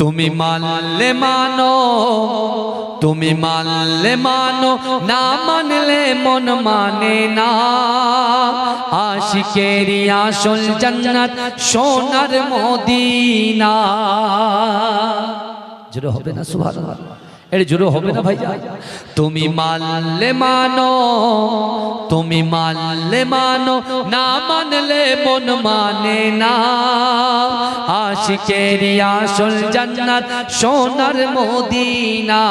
তুমি মানলে মানো, তুমি মানলে মানো, না মানলে মন মানে না। আশিকেরি আসল জান্নাত সোনার মদিনা। জোরে হবে না সুবহানাল্লাহ? এর জোরে হবে না ভাইয়া? তুমি মানলে মানো, তুমি মানলে মানো, না মানলে মন মানে না। আশিকেরি আসল জান্নাত সোনার মদিনা।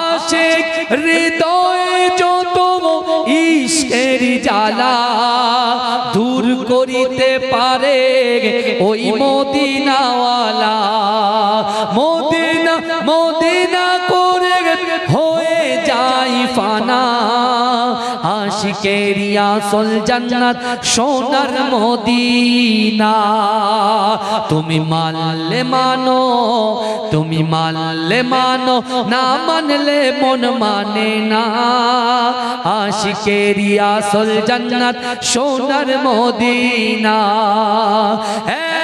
আশিক হৃদয়ে যত ইশকের জ্বালা দূর করিতে পারে ওই মদিনাওয়ালা। মদিনা মদিনা করে হয়ে যায় ফানা। আশিকেরি আসল জান্নাত সোনার মদিনা। তুমি মানলে মানো, তুমি মানলে মানো, না মানলে মন মানে না। আশিকেরি আসল জান্নাত সোনার মদিনা।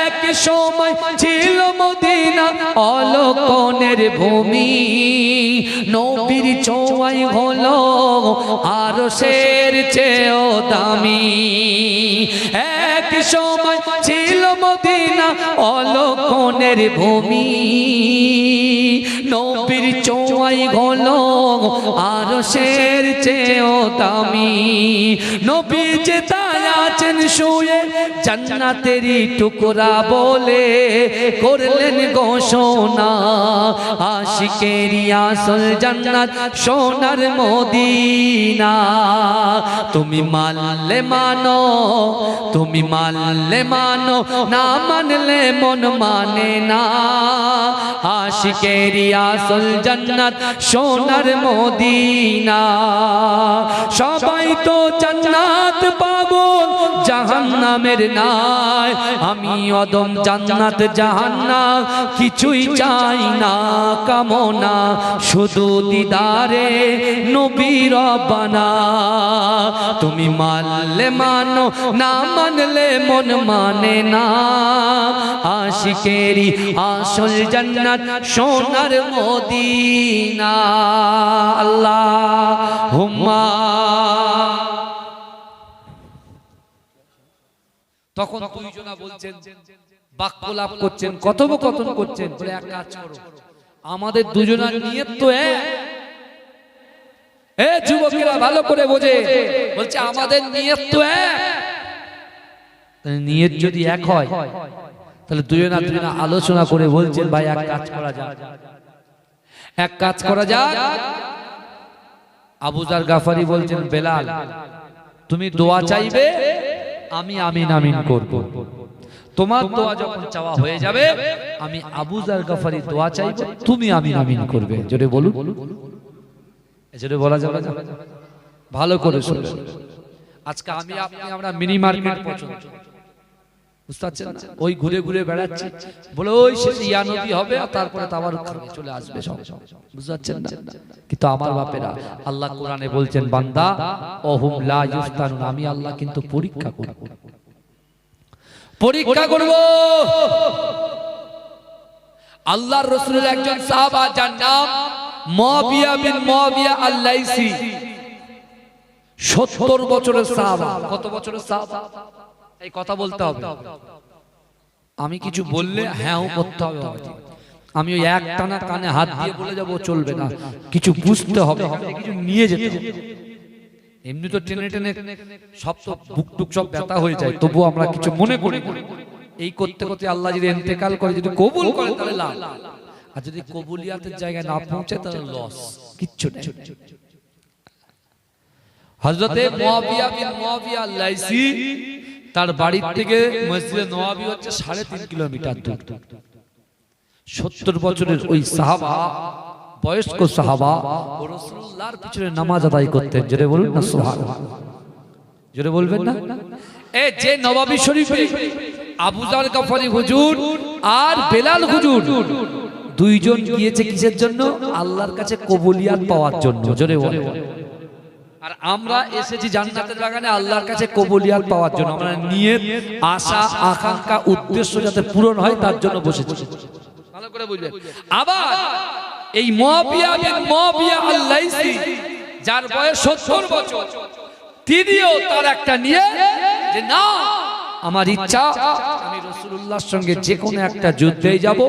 এক সময় ছিল মদিনা অলকনের ভূমি, নবীর ছোঁয়ায় হলো আরশের চেয়েও দামি। এক সময় ছিল মদিনা অলকনের ভূমি, নবীর ছোঁয়ায় হলো আরশের চেয়েও দামি। নবী যে তাই আছেন শুয়ে জান্নাতেরই টুকরা বলে করলেন ঘোষণা। আশিকেরি আসল জান্নাত সোনার মদিনা। তুমি মানলে মানো, তুমি মানলে মানো, না মানলে মন মানে না। আশিকেরি আসল জান্নাত সোনার মদিনা। সবাই তো জান্নাত পাবো জাহান্নামের নাই। আমি অদম জান্নাত জাহান্নাম কিছুই চাই না কামনা, শুধু দিদারে নবী রব্বানা। তুমি মানলে মানো, না মানলে মন মানে না। আশিকেরি আসল জান্নাত সোনার মদিনা। আল্লাহুম্মা। তখন দুইজনা বলছেন, বাক্যলাপ করছেন, কথোপকথন করছেন, বলে এক কাজ করো, আমাদের দুজনের নিয়ত তো এক। এ যুবকেরা ভালো করে বোঝে, বলছে আমাদের নিয়ত তো এক। নিয়ত যদি এক হয় তাহলে দুজনা আলোচনা করে বলছেন, ভাই এক কাজ করা যাক, এক কাজ করা যাক। আবু যার গাফারি বলছেন, বেলাল তুমি দোয়া চাইবে, আমি আমিন আমিন করব। তোমার দোয়া যখন চাওয়া হয়ে যাবে, আমি আবু যার গাফারি দোয়া চাইব, তুমি আমিন আমিন করবে। জোরে বলুন। জোরে বলা যাবে না? ভালো করে শুনুন। আজকে আমি আপনি আমরা মিনি মার্কেট পছন্দ, বুঝতে পারছেন না? ওই ঘুরে ঘুরে বেড়াচ্ছি, বলে ওই শেষে ইয়া নবী হবে আর তারপরে তাবারুক খানে চলে আসবে সব, বুঝতে পারছেন না? কিন্তু আমার বাপেরা, আল্লাহ কোরআনে বলছেন, বান্দা ওহুম লা ইফতানুন, আমি আল্লাহ কিন্তু পরীক্ষা করব, পরীক্ষা করব। আল্লাহর রাসূলের একজন সাহাবা যার নাম মুআবিয়া বিন মুআবিয়া আল-লাইসি, 70 বছরের সাহাবা। কত বছরের সাহাবা? এই কথা বলতে হবে। আমি কিছু বললে হ্যাঁ করতে হবে। আমি ওই এক টানা কানে হাত দিয়ে বলে যাবো চলবে না, কিছু বুঝতে হবে, কিছু নিয়ে যেতে হবে। এমনি তো টেনে টেনে সব তো বুক টুক সব ব্যথা হয়ে যায়, তবুও আমরা কিছু মনে করি। এই করতে করতে আল্লাহ যদি ইন্তেকাল করে, যদি কবুল করে তাহলে লাভ, আর যদি কবুলিয়াতের জায়গায় না পৌঁছে তাহলে লস, কিচ্ছু নেই। হযরতে মুআবিয়া বিন মুআবিয়া আল-লাইসি, তার বাড়ি থেকে মসজিদে নববী হচ্ছে 3.5 কিলোমিটার দূর। 70 বছরের ওই সাহাবা, বয়স্ক সাহাবা, রাসূলুল্লাহর পিছনে নামাজ আদায় করতেন। জোরে বলুন না সুবহানাল্লাহ? জোরে বলবেন না? এই যে নববী শরীফে আবু যার গাফারি হুজুর আর বেলাল হুজুর দুইজন গিয়েছে কিসের জন্য? আল্লাহর কাছে কবুলিয়াত পাওয়ার জন্য। জোরে বলেন। আর আমরা এসেছি জান্নাতের বাগানে আল্লাহর কাছে কবুলিয়াত পাওয়ার জন্য। আমরা নিয়ত, আশা, আকাঙ্ক্ষা, উদ্দেশ্য যাতে পূরণ হয় তার জন্য বসেছি। ভালো ভালো করে বুঝবেন। আবার এই মুআবিয়া বিন মুআবিয়া আল-লাইসি যার বয়স 70 বছর, তিনিও তার একটা নিয়ে যে না, আমার ইচ্ছা আমি রাসূলুল্লাহর সঙ্গে যে কোনো একটা যুদ্ধে যাব,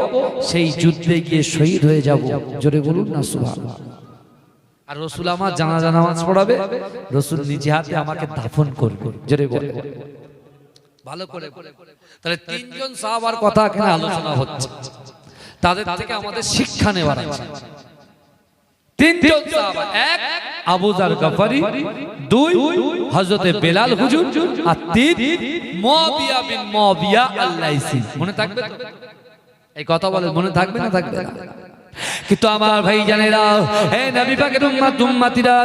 সেই যুদ্ধে গিয়ে শহীদ হয়ে যাব। জোরে বলুন না সুবহানাল্লাহ। আর রাসূল আমার জানাজা নামাজ পড়াবে, রাসূল নিজে হাতে আমাকে দাফন করবে। জোরে বলুন ভালো করে। তাহলে তিনজন সাহাবার কথা এখানে আলোচনা হচ্ছে, তাদের থেকে আমাদের শিক্ষা নেওয়ার আছে। তিনজন সাহাবা, এক আবু যার গফারি, দুই হযরতে বেলাল হুজুর, আর তিন মুআবিয়া বিন মুআবিয়া আল-লাইসি। মনে থাকবে তো? এই কথা বলে মনে থাকবে না থাকবে না? কিন্তু আমার ভাই জানেরা, হে নবী পাকের উম্মত উম্মতিরা,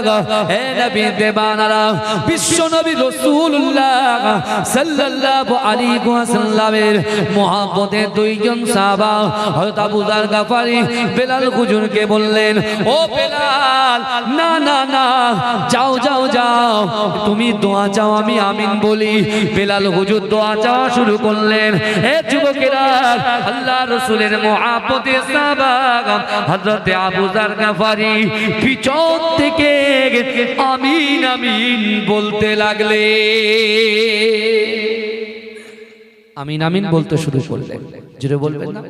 হে নবী দেবানারা, বিশ্ব নবী রাসূলুল্লাহ সাল্লাল্লাহু আলাইহি ওয়াসাল্লামের মুহাব্বতের দুইজন সাহাবা হযরত আবু যার গফারি বেলাল হুজুরকে বললেন, ও বেলাল, না না না, যাও যাও যাও, তুমি দোয়া চাও, আমি আমিন বলি। বেলাল হুজুর দোয়া চাওয়া শুরু করলেন। হে যুবকেরা, আল্লাহর রাসূলের মুহাব্বতের সাহাবা হযরতে আবু যার গফারি পিছন থেকে আমিন আমিন বলতে লাগলে, আমিন আমিন বলতে শুরু করলেন। জোরে বলবেন না?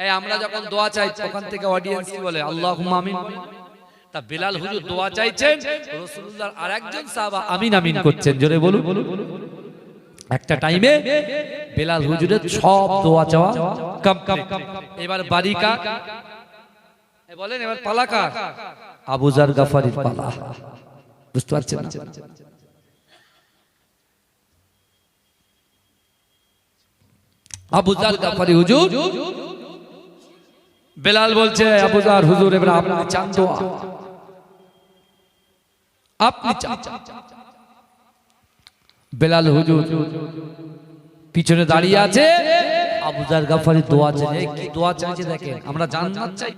এই আমরা যখন দোয়া চাই তখন থেকে অডিয়েন্স কি বলে? আল্লাহুম্মা আমিন। তা বেলাল হুজুর দোয়া চাইছেন, রাসূলুল্লাহর আরেকজন সাহাবা আমিন আমিন করছেন। জোরে বলুন। একটা টাইমে বেলাল হুজুরের সব দোয়া চাওয়া কমপ্লিট। এবার বারিকা বলেন, এবার পালাকা আবু যার গফারির পালা। বুঝতে পারছেন না? আবু যার গফারি হুজুর, বেলাল বলছে, আবু যার হুজুর এবার আপনি চান দোয়া, আপনি চান। বেলাল হুজুর পিছনে দাঁড়িয়ে আছে, আবু যার গফারি দোয়া চাইছে। কি দোয়া চাইছে দেখেন? আমরা জান্নাত চাই,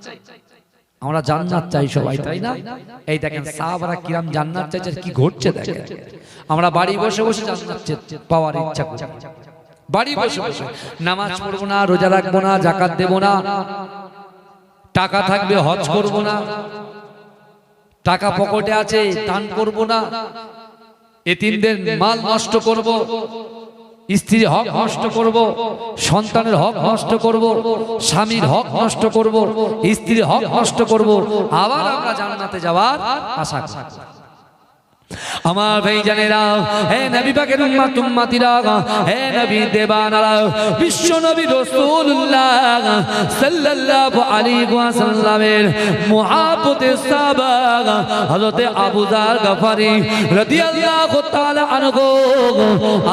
আমরা জান্নাত চাই সবাই, তাই না? এই দেখেন সাহাবারা কিরাম জান্নাত চাইছে, কি ঘটছে দেখেন। আমরা বাড়ি বসে বসে জান্নাত পাওয়ার ইচ্ছা করি, বাড়ি বসে বসে নামাজ পড়বো না, রোজা রাখবো না, যাকাত দেব না, টাকা থাকবে হজ করব না, টাকা পকেটে আছে দান করব না, এতিমদের মাল নষ্ট করব, স্ত্রীর হক নষ্ট করব, সন্তানের হক নষ্ট করব, স্বামীর হক নষ্ট করব, স্ত্রীর হক নষ্ট করব, আবার আমরা জান্নাতে যাওয়ার আশা করি। আমার ভাই জানেরা, হে নবী পাকের উম্মত উম্মতিরা, হে নবী দেবানারা, বিশ্ব নবী রাসূলুল্লাহ সাল্লাল্লাহু আলাইহি ওয়াসাল্লামের মুহাব্বতের সাহাবা হযরতে আবু যার গফারি রাদিয়াল্লাহু তাআলা আনহু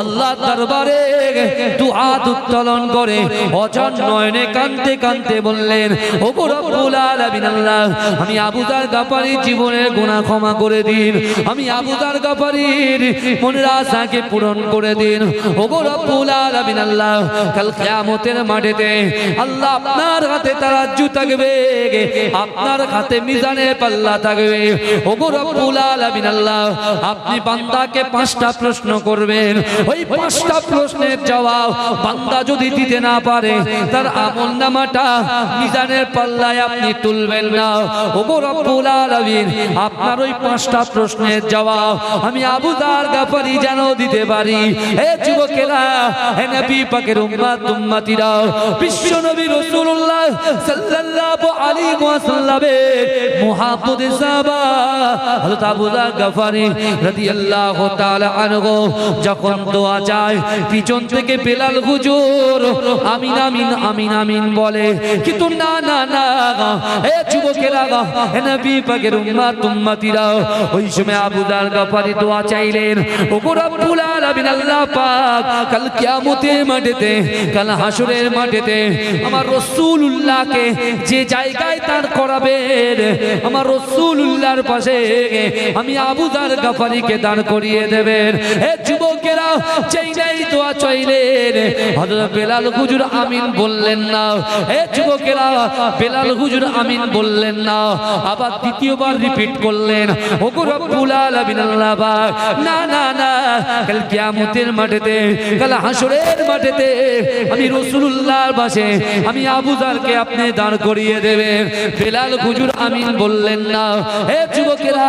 আল্লাহর দরবারে দুআত উত্তোলন করে অঝর নয়নে কাঁদতে কাঁদতে বললেন, ওগো রব্বুল আলামিন, আল্লাহ, আমি আবু যার গফারি জীবনের গুনাহ ক্ষমা করে দিন, আমি আবু যার গফারির মনের আশাকে পূরণ করে দিন। ওগো রব্বুল আলামিন, আল্লাহ, কাল কিয়ামতের মাঠেতে আল্লাহ আপনার হাতে তারাজ্জু থাকবে, আপনার হাতে মিজানের পাল্লা থাকবে। ওগো রব্বুল আলামিন, আল্লাহ, আপনি বান্দাকে 5টা প্রশ্ন করবেন, ওই 5টা প্রশ্নের জবাব বান্দা যদি দিতে না পারে, তার আমলনামাটা মিজানের পাল্লায় আপনি তুলবেন না। ওগো রব্বুল আলামিন, আপনার ওই 5টা প্রশ্নের জবাব আমি আবু যার গফারি যেন দিতে পারি। হে যুবকেরা, হে নবী পাকের উম্মত উম্মতিরা, বিশ্ব নবী রাসূলুল্লাহ সাল্লাল্লাহু আলাইহি ওয়াসাল্লামের মুহাব্বতের সাহাবা হযরত আবু যার গফারি রাদিয়াল্লাহু তাআলা আনহু যখন দোয়া চায়, পিছন থেকে বেলাল হুজুর আমিন আমিন আমিন আমিন বলে। কিন্তু না না না, হে যুবকেরা, হে নবী পাকের উম্মত উম্মতিরা, ওই সময় আবু যার গফারি দোয়া চাইলেন, ওগো রব্বুল আলামিন, আল্লাহ পাক, কাল কিয়ামতের মাঠেতে, কাল হাসরের মাঠেতে আমার রাসূলুল্লাহকে যে জায়গায় দাঁড় করাবেন, আমার রাসূলুল্লাহর পাশে আমি আবু যার গফারিকে দাঁড় করিয়ে দেবেন। হে যুবকেরা, যেই নাই দোয়া চাইলেন, হযরত বেলাল হুজুর আমিন বললেন না। হে যুবকেরা, বেলাল হুজুর আমিন বললেন না, আবার দ্বিতীয়বার রিপিট করলেন, ওগো রব্বুল আলামিন, আল্লাহ পাক, না না না, কাল কিয়ামতের মাঠেতে, কাল হাসরের মাঠেতে আমি রাসূলুল্লাহর পাশে আমি আবু যারকে আপনি দাঁড় করিয়ে দেবেন। বেলাল হুজুর আমিন বললেন না। হে যুবকেরা,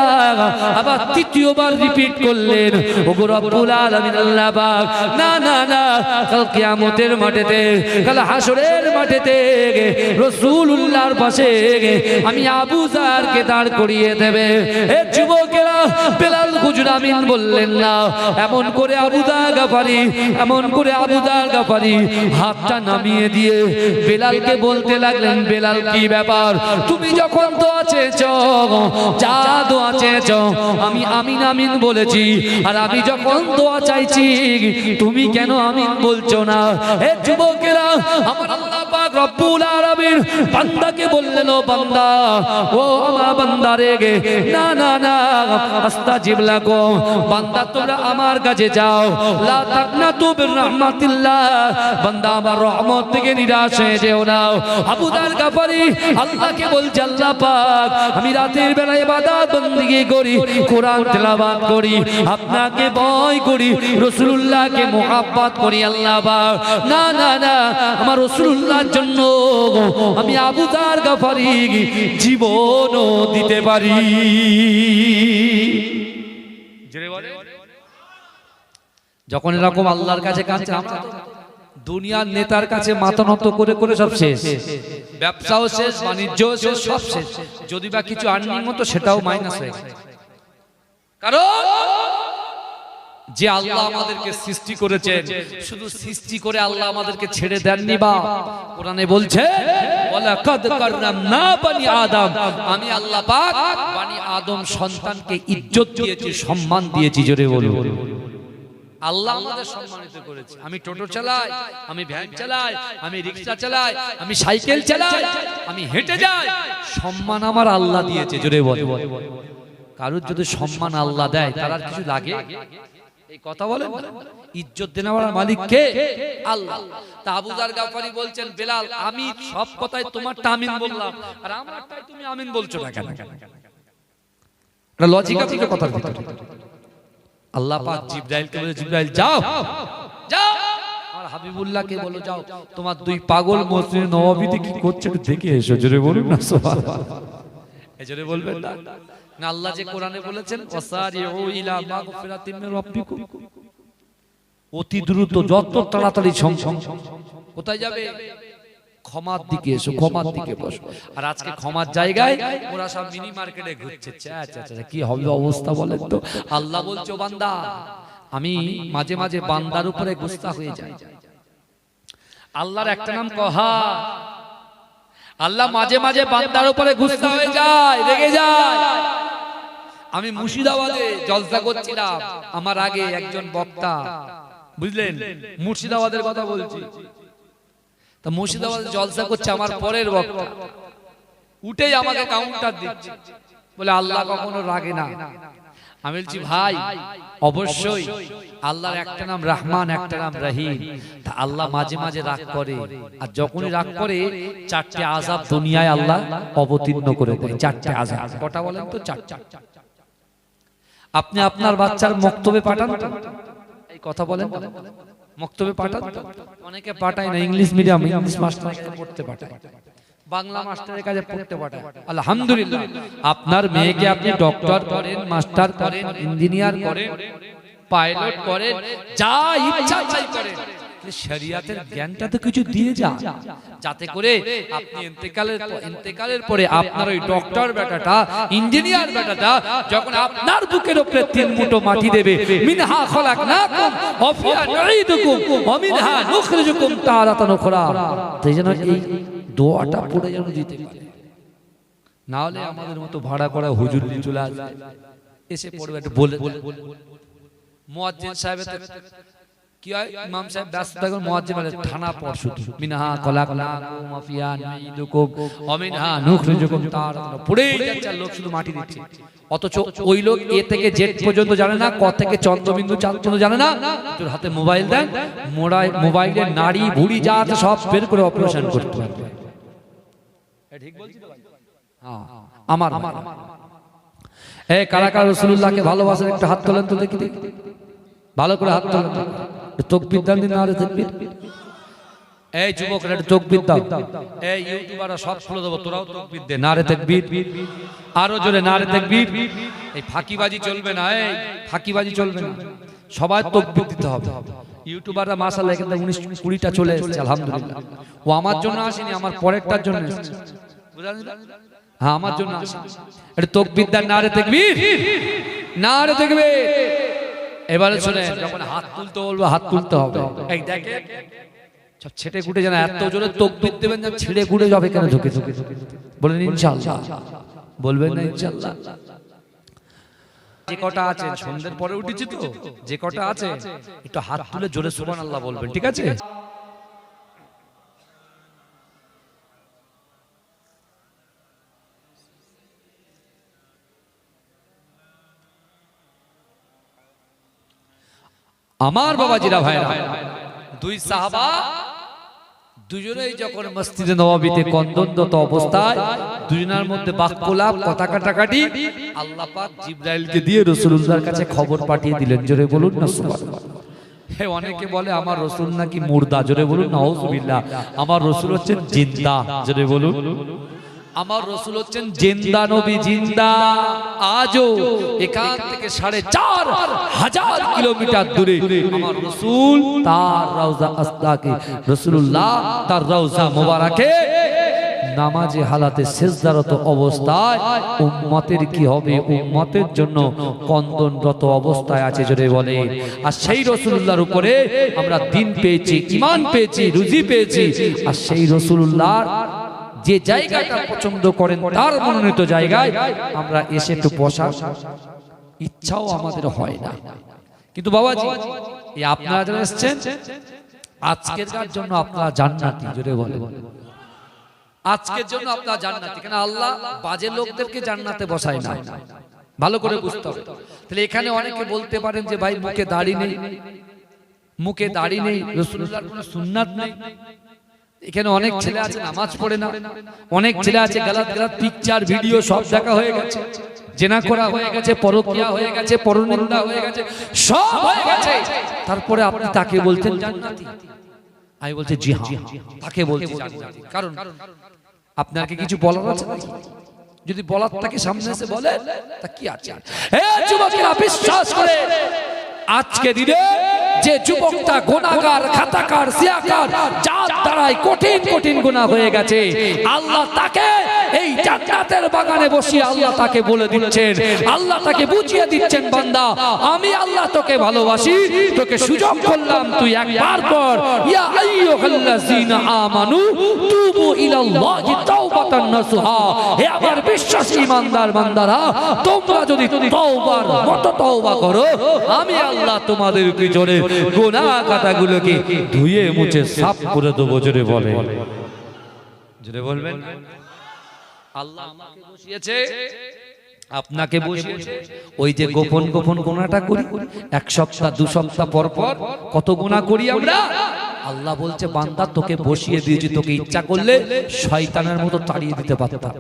আবার তৃতীয়বার রিপিট করলেন, ওগো রব্বুল আলামিন আল্লাহ পাক, না না না, কাল কিয়ামতের মাঠেতে, কাল হাসরের মাঠেতে রাসূলুল্লাহর পাশে আমি আবু যারকে দাঁড় করিয়ে দেবে। হে যুবকেরা, বেলাল হুজুর আমিন বললেন না। এমন করে আবু যার গাফারি, এমন করে আবু যার গাফারি হাতটা নামিয়ে দিয়ে বেলালকে বলতে লাগলেন, বেলাল কি ব্যাপার, তুমি যখন দোয়া চেয়েছো, যা দোয়া চেয়েছো আমি আমিন আমিন বলেছি, আর আমি যখন দোয়া চাইছি তুমি কেন আমিন বলছো না? হে যুবকেরা, আমার আল্লাহ পাক রব্বুল আলামিন বান্দাকে বললেন, ও বান্দা, ও আমার বান্দা রে, না না না, আস্তাজিব লাকুম, বান্দা তোমরা আমার কাছে যাও, লা তাকনাতু বির রাহমাতিল্লাহ, বান্দা আমার রহমত থেকে নিরাশ হয়ে যেও না। আবু যার গাফারি আল্লাহকে বলছে, আল্লাহ পাক, আমি রাতের বেলা ইবাদত বندگی করি, কোরআন তেলাওয়াত করি, আপনাকে ভয় করি, রাসূলুল্লাহকে মুহাব্বত করি, আল্লাহ পাক, না না না, আমার রাসূলুল্লাহর জন্য আমি আবু যার গাফারি জীবনও দিতে পারি। যখন এরকম আল্লাহর কাছে কাঁদছে, দুনিয়ার নেতার কাছে মাথা নত করে করে সব শেষ, ব্যবসাও শেষ, বাণিজ্যও শেষ, সব শেষ, যদি বা কিছু আর্নিং মতো সেটাও মাইনাস হয়ে গেছে। কারণ যে আল্লাহ আমাদেরকে সৃষ্টি করেছেন, শুধু সৃষ্টি করে আল্লাহ আমাদেরকে ছেড়ে দেননি, বা কোরআনে বলছে ওয়ালাকাদ কাররামনা বানি আদম, আমি আল্লাহ পাক বানি আদম সন্তানকে ইজ্জত দিয়েছি, সম্মান দিয়েছি। জোরে বলুন, আল্লাহ আমাদের সম্মানিত করেছে। আমি টোটো চালাই, আমি ভ্যান চালাই, আমি রিকশা চালাই, আমি সাইকেল চালাই, আমি হেঁটে যাই, সম্মান আমার আল্লাহ দিয়েছে। জোরে বল, কারোর যদি সম্মান আল্লাহ দেয় তার আর কিছু লাগে? এই কথা বলেন, ইজ্জত দেওয়ার মালিক কে? আল্লাহ। তা আবু যার গাফারি বলছেন, বেলাল, আমি সব কথাই তোমারটা আমিন বললাম, আর আমারটাই তুমি আমিন বলছো না কেন? এটা লজিক আছে কথার ভিতরে। আল্লাহ পাক জিবরাইলকে বলে, জিবরাইল যাও যাও, আর হাবিবুল্লাহকে বলো, যাও তোমার দুই পাগল মসজিদে নববীতে কি করছে একটু দেখে এসো। জোরে বলুন না সুবহানাল্লাহ, এই জোরে বলবেন না? না, আল্লাহ যে কোরআনে বলেছেন, ওয়াসারিউ ইলা মাগফিরাতিম মির রাব্বিকুম, অতি দ্রুত, যত তাড়াতাড়ি সম্ভব কোথায় যাবে? ক্ষমার দিকে এসো, ক্ষমার দিকে বসো। আর আজকে ক্ষমার জায়গায় ওরা সব মিনি মার্কেটে ঘুরছে। কি হবে অবস্থা বলেন তো? আল্লাহ বলছো, বান্দা, আমি মাঝে মাঝে বান্দার উপরে গুস্তা হয়ে যাই। আল্লাহর একটা নাম কহা, আল্লাহ মাঝে মাঝে বান্দার উপরে গুস্তা হয়ে যায়, রেগে যায়। আমি মুর্শিদাবাদে জলসা করছিলাম, আমার আগে একজন বক্তা, বুঝলেন, মুর্শিদাবাদের কথা বলছি, তা মুর্শিদাবাদে জলসা করছে, আমার পরের বক্তা উঠেই আমাকে কাউন্টার দিচ্ছে, বলে আল্লাহ কখনো রাগে না। আমি বলছি, ভাই, অবশ্যই আল্লাহর একটা নাম রহমান, একটা নাম রহিম। তা আল্লাহ মাঝে মাঝে রাগ করে, আর যখনই রাগ করে চারটে আযাব দুনিয়ায় আল্লাহ অবতীর্ণ করে দেয়। চারটে আযাব, কটা বলেন তো? চারটা। আপনি আপনার বাচ্চার মক্তবে পাঠান, এই কথা বলেন, মক্তবে পাঠান? অনেকে পাঠায় না, ইংলিশ মিডিয়াম, ইংলিশ মাস্টার পড়তে পাঠায়, বাংলা মাস্টারের কাছে পড়তে পাঠায়। আলহামদুলিল্লাহ, আপনার মেয়েকে আপনি ডক্টর করেন, মাস্টার করেন, ইঞ্জিনিয়ার করেন, পাইলট করেন, যা ইচ্ছা তাই করেন, শরিয়াতের জ্ঞানটা তো কিছু দিয়ে যা, যাতে করে আপনি ইন্তেকালের পরে আপনার ওই ডক্টর বেটাটা, ইঞ্জিনিয়ার বেটাটা যখন আপনার বুকের উপরে 3 মুঠো মাটি দেবে, মিনহা খলাকনাকুম ওয়া ফিহা নুঈদুকুম ওয়া মিনহা নুখরিজুকুম তারাতান উখরা, তাই যেন এই দোয়াটা পড়ে যেন দিতে পারে। না হলে আমাদের মতো ভাড়া করা হুজুর চলে আসবে, এসে পড়বে, একটু বলে মুয়াজ্জিন সাহেব কি হয়, ইমাম সাহেব ব্যস্ত থাকেন, মুয়াজ্জিন বলে থানা পড় শুধু, মিনহা খলাকনাকুম ওয়া ফিহা নুঈদুকুম ওয়া মিনহা নুখরিজুকুম তারাতান, পড়েই যাচ্ছে, লোক শুধু মাটি দিচ্ছে। অথচ ওই লোক এ থেকে জেড পর্যন্ত জানে না, ক থেকে চন্দ্রবিন্দু চাঁদ পর্যন্ত জানে না। তোর হাতে মোবাইল দেন, মোবাইলের নাড়ি ভুড়ি যা আছে সব বের করে অপারেশন করতে পারবে। ঠিক বলছি তো ভাই? হ্যাঁ, আমার এই কারা কারা রাসূলুল্লাহকে ভালোবাসেন একটু হাত তোলেন তো দেখি, ভালো করে হাত তোলেন। তাকবীর দেন, না রে তাকবীর। এই যুবকরা তাকবীর দাও, এই ইউটিউবাররা সব খুলে দেবো, তোরাও তাকবীর দে, নারে তাকবীর, আরো জোরে নারে তাকবীর। এই ফাঁকিবাজি চলবে না, এই ফাঁকিবাজি চলবে না, সবাই তাকবীর দিতে হবে। ইউটিউবাররা মাশাআল্লাহ এখানে 19-20টা চলে এসেছে আলহামদুলিল্লাহ। ও আমার জন্য আসেনি, আমার পরেরটার জন্য এসেছে, বুঝলেন? হ্যাঁ, আমার জন্য আসেনি। এটা তাকবীর দেন, নারে তাকবীর, নারে তাকবীর। এবারে শুনে, যখন হাত তুলতে বলবো হাত তুলতে হবে। এই দেখেন সব ছেটে গুটে যেন এত জোরে তাকবীর দেবেন যেন ছিঁড়ে গুড়ে যাবে, কেন ঢুকে ঢুকে বলেন ইনশাআল্লাহ, বলবেন না ইনশাআল্লাহ? যে কটা আছে সন্ধ্যের পরে উঠেছি তো, যে কটা আছে একটু হাত তুলে জোরে সুবহানাল্লাহ বলবেন, ঠিক আছে? আমার বাবাজিরা ভাইরা, দুই সাহাবা দুজনেই যখন মসজিদে নববীতে কন্দনরত অবস্থায়, দুজনের মধ্যে বাক্যলাপ, কথা কাটাকাটি, আল্লাহ পাক জিবরাইলকে দিয়ে রাসূলুল্লাহর কাছে খবর পাঠিয়ে দিলেন। জোরে বলুন না সুবহানাল্লাহ। হে, অনেকে বলে আমার রাসূল নাকি মুর্দা, জোরে বলুন নাউযুবিল্লাহ। আমার রাসূল হচ্ছেন জিন্দা, জোরে বলুন। আমার রাসূল হচ্ছেন জিন্দা নবী, জিন্দা। আজও এখান থেকে ৪৫০০ কিলোমিটার দূরে আমার রাসূল তার রওজা আসলাকে, রাসূলুল্লাহ তার রওজা মোবারকে নামাজে হালাতে সিজদারত অবস্থায় উম্মতের কি হবে, উম্মতের জন্য কন্দনরত অবস্থায় আছে, জোরে বলে। আর সেই রাসূলুল্লাহর উপরে আমরা দ্বীন পেয়েছি, ঈমান পেয়েছি, রুজি পেয়েছি। আর সেই রাসূলুল্লাহর যে জায়গাটা পছন্দ করেন তার মনোনীত জায়গায় আমরা এসে একটু বসার ইচ্ছাও আমাদের হয় না। কিন্তু বাবাজি, এই আপনারা যারা এসেছেন আজকের জন্য আপনারা জান্নাতি, জোরে বলে। আজকের জন্য আপনারা জান্নাতি, কেন আল্লাহ বাজে লোকদেরকে জান্নাতে বসায় না, ভালো করে বুঝতে হবে। তাহলে এখানে অনেকে বলতে পারেন যে ভাই মুখে দাড়ি নেই, মুখে দাড়ি নেই, রাসূলুল্লাহর কোনো সুন্নাত নেই। এখানে অনেক ছেলে আছে নামাজ পড়ে না, অনেক ছেলে আছে গালাত গালাত পিকচার ভিডিও সব দেখা হয়ে গেছে, জেনা করা হয়ে গেছে, পরকিয়া হয়ে গেছে, পরনিন্দা হয়ে গেছে, সব হয়ে গেছে। তারপরে আপনি তাকে বলছেন জান্নাতি? আমি বলছি জি হ্যাঁ, তাকে বলছি জান্নাতি। কারণ আপনার কি কিছু বলার আছে? যদি বলার থাকে সামনে এসে বলে, তা কি আছে? হে যুবকেরা, বিশ্বাস করে আজকে দিনে যে যুবকটা গুনাহগার, খাতাকার, সিয়াকার, যার দ্বারাই কঠিন কঠিন গুনাহ হয়ে গেছে, আল্লাহ তাকে এই জান্নাতের বাগানে বসিয়ে আল্লাহ তাকে বলে দিচ্ছেন, আল্লাহ তাকে বুঝিয়ে দিচ্ছেন, বান্দা আমি আল্লাহ তোকে ভালোবাসি, তোকে সুযোগ করলাম, তুই একবার পর ইয়া আইয়ুহাল্লাযীনা আমানু তুবু ইলাল্লাহি তাওবাতান নাসুহা। হে আমার বিশ্বাসী ইমানদার বান্দারা, তোমরা যদি তওবার মতো তওবা করো, আমি আল্লাহ তোমাদের পিছনে গুনাহ কাটাগুলোকে ধুয়ে মুছে সাফ করে দেবো, জোরে বলে, জোরে বলবেন। আল্লাহ আমাকে বসিয়েছে, আপনাকে বসিয়েছে, ওই যে গোপন গোপন গুনাহটা করি, এক সপ্তাহ 2 সপ্তাহ পর পর কত গুনাহ করি আমরা। আল্লাহ বলছে বান্দা তোকে বসিয়ে দিয়েছি, তোকে ইচ্ছা করলে শয়তানের মতো তাড়িয়ে দিতে পারতাম,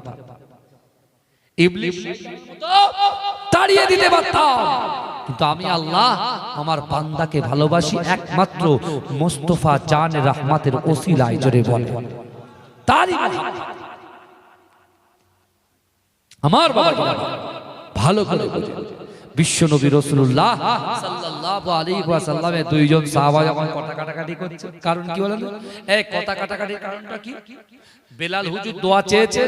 ইবলিস তাড়িয়ে দিতে পারতাম, কিন্তু আমি আল্লাহ আমার বান্দাকে ভালোবাসি একমাত্র মুস্তাফা জান রহমতের ওসিলায়, জোরে বলে তারই আমার বাবা ভালো করে বিশ্ব নবী রাসূলুল্লাহ সাল্লাল্লাহু আলাইহি ওয়াসাল্লামের দুইজন সাহাবা যখন কথা কাটাকাটি করছে, কারণ কি বলেন? এই কথা কাটাকাটির কারণটা কি? বেলাল হুজুর দোয়া চেয়েছে,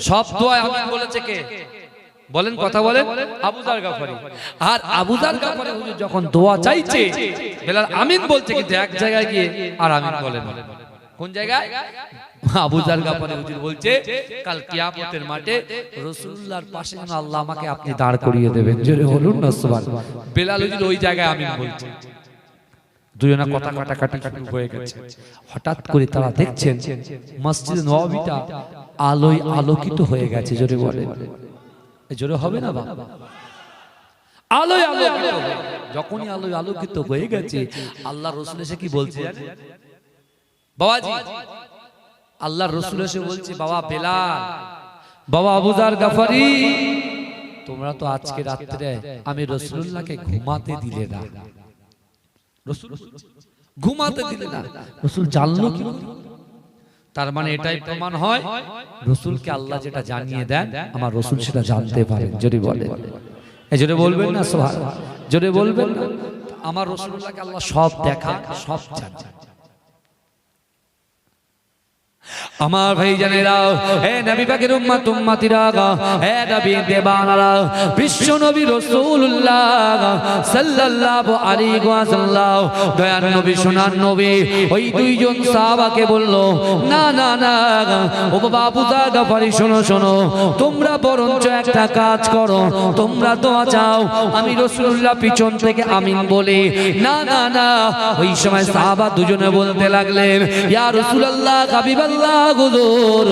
সব দোয়ায় আমিন বলেছে কে বলেন? কথা বলেন, আবু যার গাফারি। আর আবু যার গাফারি হুজুর যখন দোয়া চাইছে, বেলাল আমিন বলছে, কিন্তু এক জায়গায় গিয়ে আর আমিন বলেন। কোন জায়গায়? আবু যার গাফারি হুজুর বলছে কাল কিয়ামতের মাঠে রাসূলুল্লাহর পাশে যেন আল্লাহ আমাকে আপনি দাঁড় করিয়ে দেবেন, জোরে বলুন না সুবহানাল্লাহ। বেলাল হুজুর ওই জায়গায় আমিন বলছে, দুজনা কথা কাটাকাটি শুরু হয়ে গেছে। হঠাৎ করে তারা দেখছেন মসজিদ নববীটা আলোয় আলোকিত হয়ে গেছে, জোরে বলে, জোরে হবে না বাবা? আলোয় আলোকিত, যখনই আলোয় আলোকিত হয়ে গেছে, আল্লাহর রাসূল এসে কি বলছে জানেন বাবাজি? আল্লাহর রাসূল এসে বলছে, বাবা বেলাল, বাবা আবু যার গাফারি, তোমরা তো আজকে রাত্রে আমি রাসূলুল্লাহকে ঘুমাতে দিলে না। রাসূল ঘুমাতে দিলে না, রাসূল জানলো কি? তার মানে এটাই প্রমাণ হয় রাসূলকে আল্লাহ যেটা জানিয়ে দেন আমার রাসূল সেটা জানতে পারেন। যদি বলে এই জোরে বলবেন না সুবহানাল্লাহ, জোরে বলবেন না। আমার রাসূলুল্লাহকে আল্লাহ সব দেখা সব জানে। আমার ভাই জানেরা, হে নবী পাকের উম্মত উম্মতিরা, হে নবী দেবানারা, বিশ্ব নবী রাসূলুল্লাহ সাল্লাল্লাহু আলাইহি ওয়াসাল্লাম দয়ার নবী সোনার নবী ওই দুইজন সাহাবাকে বলল, না না না ও বাবা আবু যর গফারি, শোনো শোনো, তোমরা বরঞ্চ একটা কাজ করো, তোমরা দোয়া চাও, আমি রাসূলুল্লাহ পিছন থেকে আমিন বলি। না না না, ওই সময় সাহাবা দুজনে বলতে লাগলেন, ইয়া রাসূলুল্লাহ হাবিবাল্লাহ হুজুর,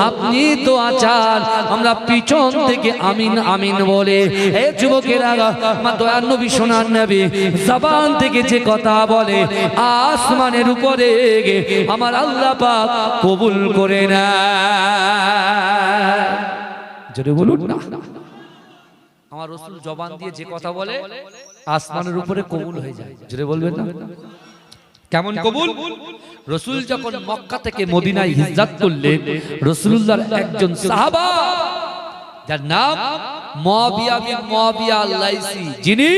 আপনি তো আছেন, আমরা পিছন থেকে আমিন আমিন বলে। হে যুবকেরা, আমার দয়ার নবী সোনার নবী জবান থেকে যে কথা বলে আসমানের উপরে আমার আল্লাহ পাক কবুল করে না। জোরে বলুন না। আমার রাসূল জবান দিয়ে যে কথা বলে আসমানের উপরে কবুল হয়ে যায়। জোরে বলবেন না। কেমন কবুল? রাসূল যখন মক্কা থেকে মদিনায় হিজরত করলেন, রাসূলুল্লাহর একজন সাহাবা যার নাম মুআবিয়া বিন মুআবিয়া আল-লাইসি, যিনি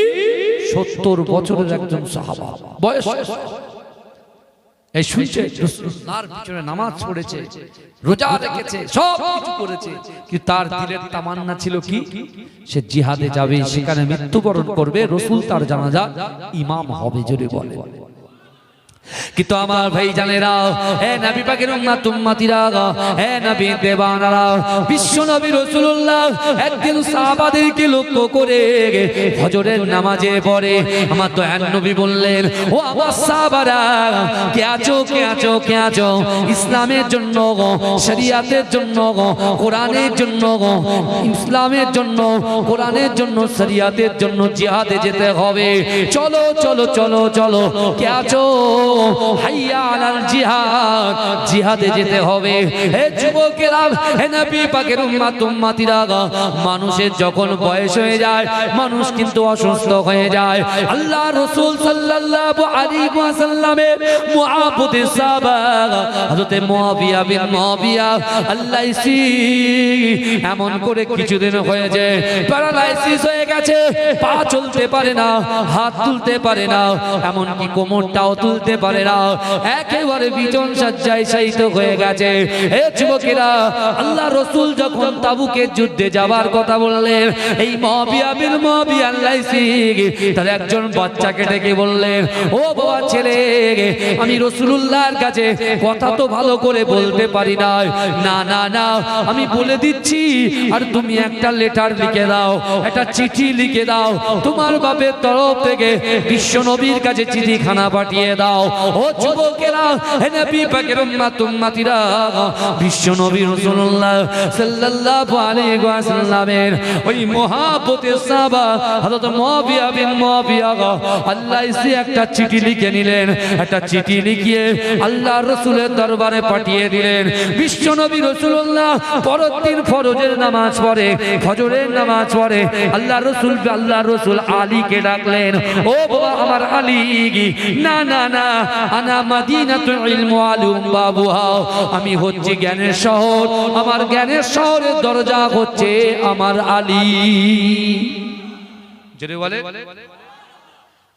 70 বছরের একজন সাহাবা বয়স, এই শুনছে রাসূলুল্লাহর পিছনে নামাজ পড়েছে, রোজা রেখেছে, সব কিছু করেছে, কিন্তু তার দিলের তামান্না ছিল কি সে জিহাদে যাবে, সেখানে মৃত্যুবরণ করবে, রাসূল তার জানাজা ইমাম হবে। যদি বলে কিন্তু আমার ভাই জানেরা, হে নবী পাকের উম্মত উম্মতিরা, হে নবী দেবানারা, বিশ্ব নবী রাসূলুল্লাহ একদিন সাহাবাদেরকে লক্ষ্য করে ফজরের নামাজে পড়ে আমার দয়ার নবী বললেন, ও আমার সাহাবারা, কে আছো কে আছো কে আছো, ইসলামের জন্য, শরিয়াতের জন্য, কোরআনের জন্য, ইসলামের জন্য, কোরআনের জন্য, শরিয়াতের জন্য জিহাদে যেতে হবে, চলো চলো চলো চলো, কে আছো, হাইয়া আলাল জিহাদ, জিহাদে যেতে হবে। হে যুবকেরা, হে নবী পাকের উম্মত উম্মতিরা, মানুষের যখন বয়স হয়ে যায় মানুষ কিন্তু অসুস্থ হয়ে যায়। আল্লাহ রাসূল সাল্লাল্লাহু আলাইহি ওয়াসাল্লামের মুআব্বতের সাহাবা হযরত মুআবিয়া বিন মুআবিয়া আল-লাইসি এমন করে কিছুদিন হয়েছে প্যারালাইসিস হয়ে গেছে, পা চলতে পারে না, হাত তুলতে পারে না, এমনকি কোমরটাও তুলতে পারে না, একেবারে বিজন শয্যায় শায়িত হয়ে গেছে। হে যুবকেরা, আল্লাহ রাসূল যখন তাবুকের যুদ্ধে যাবার কথা বললেন, এই মুআবিয়া বিন মুআবিয়া আল-লাইসি তার একজন বাচ্চাকে ডেকে বললেন, ও বাবা ছেলে, আমি রাসূলুল্লাহর কাছে কথা তো ভালো করে বলতে পারি না, না না না আমি বলে দিচ্ছি, আর তুমি একটা লেটার লিখে দাও, একটা চিঠি লিখে দাও, তোমার বাপের তরফ থেকে বিশ্ব নবীর কাছে চিঠিখানা পাঠিয়ে দাও। ও যুবকেরা, হে নবী পাকের উম্মত উম্মতিরা, বিশ্ব নবী রাসূলুল্লাহ সাল্লাল্লাহু আলাইহি ওয়াসাল্লামের ওই মুহাব্বতের সাহাবা হযরত মুআবিয়া বিন মুআবিয়া আল-লাইসি একটা চিঠি লিখে নিলেন, একটা চিঠি লিখিয়ে আল্লাহর রাসূলের দরবারে পাঠিয়ে দিলেন। বিশ্ব নবী রাসূলুল্লাহ পরের দিন ফরজের নামাজ পড়ে, ফজরের নামাজ পড়ে, আল্লাহর রাসূল আলীকে ডাকলেন, ও বাবা আমার আলী, না না না, আনা মাদিনাতুল ইলম আলুম বাবুহা, আমি হচ্ছে জ্ঞানের শহর, আমার জ্ঞানের শহরের দরজা হচ্ছে আমার আলী। জোরে বলে।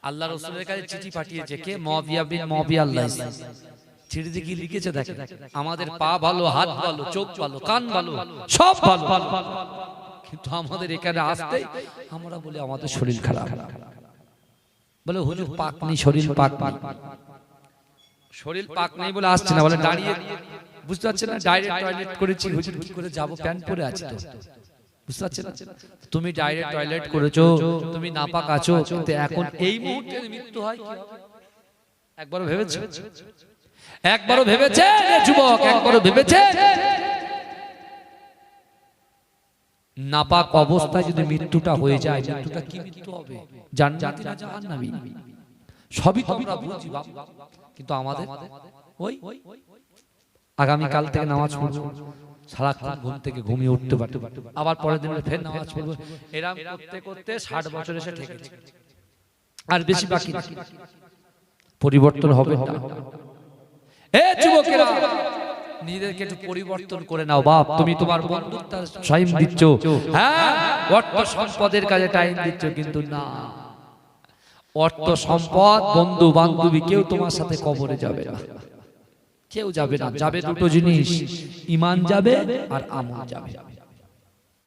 আল্লাহ রাসূলের কাছে চিঠি পাঠিয়েছে কে? মুআবিয়া বিন মুআবিয়া আল-লাইসি। চিঠিতে কি লিখেছে দেখেন, আমাদের পা ভালো, হাত ভালো, চোখ ভালো, কান ভালো, সব ভালো, কিন্তু আমাদের এখানে আসতে আমরা বলি আমাদের শরীর খারাপ, বলে হুজুর পাক নেই, শরীর পাক নেই, শরীর পাক নেই বলে আসছে না, বলে দাঁড়িয়ে, বুঝতে পারছেন না, ডাইরেক্ট টয়লেট করেছি, হুজুর কি করে যাব, প্যান্ট পরে আছি তো, বুঝতে পারছেন না, তুমি ডাইরেক্ট টয়লেট করেছো, তুমি নাপাক আছো, কিন্তু এখন এই মুহূর্তে মৃত্যু হয় কি হবে? একবারও ভেবেছো? একবারও ভেবেছে যুবক? একবারও ভেবেছে? নাপাক অবস্থায় যদি মৃত্যুটা হয়ে যায়, মৃত্যুটা কি মৃত্যু হবে? জান্নাতি না জাহান্নামী? সবই তো আমরা বুঝি বাপ, কিন্তু আমাদের ওই আগামী কাল থেকে নামাজ পড়বো, সারাক্ষণ ঘুম থেকে ঘুমিয়ে উঠতে পারবো, আবার পরের দিন ফের নামাজ পড়বো, এরকম করতে করতে 60 বছর এসে ঠেকেছে, আর বেশি বাকি পরিবর্তন হবে না। এ যুবকেরা, নিজেদেরকে একটু পরিবর্তন করে নাও বাপ। তুমি তোমার বন্ধুত্বের টাইম দিচ্ছ, হ্যাঁ অর্থ সম্পদের কাজে টাইম দিচ্ছ, কিন্তু না, অর্থ সম্পদ বন্ধু বান্ধবী কেউ তোমার সাথে কবরে যাবে না, কেউ যাবে না। যাবে দুটো জিনিস, ঈমান যাবে আর আমল যাবে।